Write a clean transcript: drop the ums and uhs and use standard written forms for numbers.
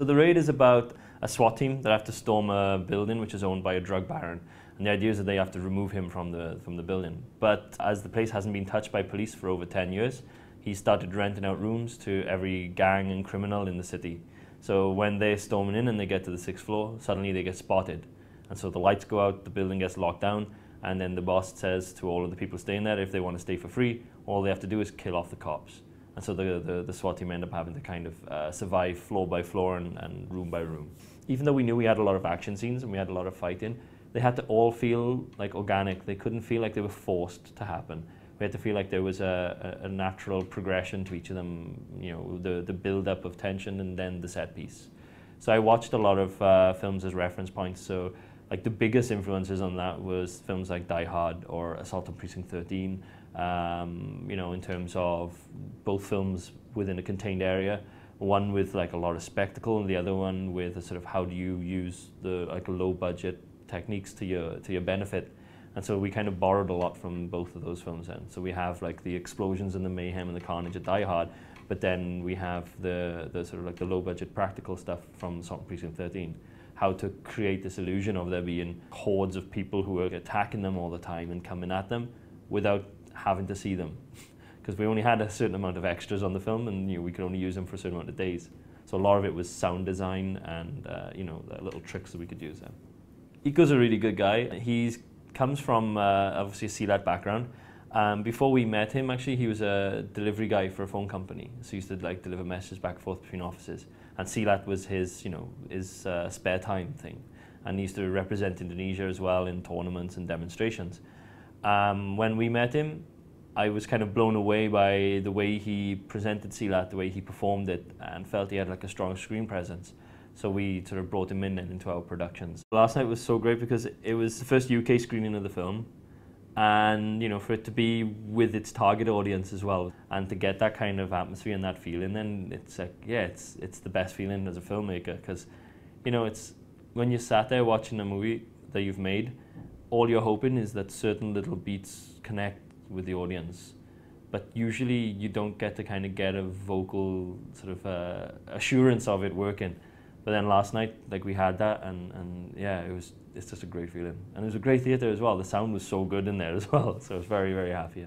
So the raid is about a SWAT team that have to storm a building which is owned by a drug baron. And the idea is that they have to remove him from the building. But as the place hasn't been touched by police for over 10 years, he started renting out rooms to every gang and criminal in the city. So when they're storming in and they get to the 6th floor, suddenly they get spotted. And so the lights go out, the building gets locked down, and then the boss says to all of the people staying there, if they want to stay for free, all they have to do is kill off the cops. And so the SWAT team end up having to kind of survive floor by floor and room by room. Even though we knew we had a lot of action scenes and we had a lot of fighting, they had to all feel like organic. They couldn't feel like they were forced to happen. We had to feel like there was a natural progression to each of them, you know, the build-up of tension and then the set piece. So I watched a lot of films as reference points. So like the biggest influences on that was films like Die Hard or Assault on Precinct 13, you know, in terms of both films within a contained area, one with like a lot of spectacle and the other one with a sort of how do you use the like low budget techniques to your benefit. And so we kind of borrowed a lot from both of those films then. So we have like the explosions and the mayhem and the carnage at Die Hard, but then we have the sort of like the low budget practical stuff from Assault on Precinct 13. How to create this illusion of there being hordes of people who are attacking them all the time and coming at them without having to see them. Because we only had a certain amount of extras on the film and, you know, we could only use them for a certain amount of days. So a lot of it was sound design and you know, little tricks that we could use then. Iko's a really good guy. He comes from obviously a SEALAT background. Before we met him, actually, he was a delivery guy for a phone company. So he used to like deliver messages back and forth between offices. And SEALAT was his, you know, his spare time thing. And he used to represent Indonesia as well in tournaments and demonstrations. When we met him, I was kind of blown away by the way he presented SEALAT, the way he performed it, and felt he had like a strong screen presence. So we sort of brought him in into our productions. Last night was so great because it was the first UK screening of the film, and you know, for it to be with its target audience as well, and to get that kind of atmosphere and that feeling, then it's like, yeah, it's the best feeling as a filmmaker, because you know, it's when you're sat there watching a movie that you've made, all you're hoping is that certain little beats connect with the audience. But usually you don't get to kind of get a vocal sort of assurance of it working. But then last night, like we had that, and yeah, it's just a great feeling. And it was a great theatre as well. The sound was so good in there as well, so I was very, very happy.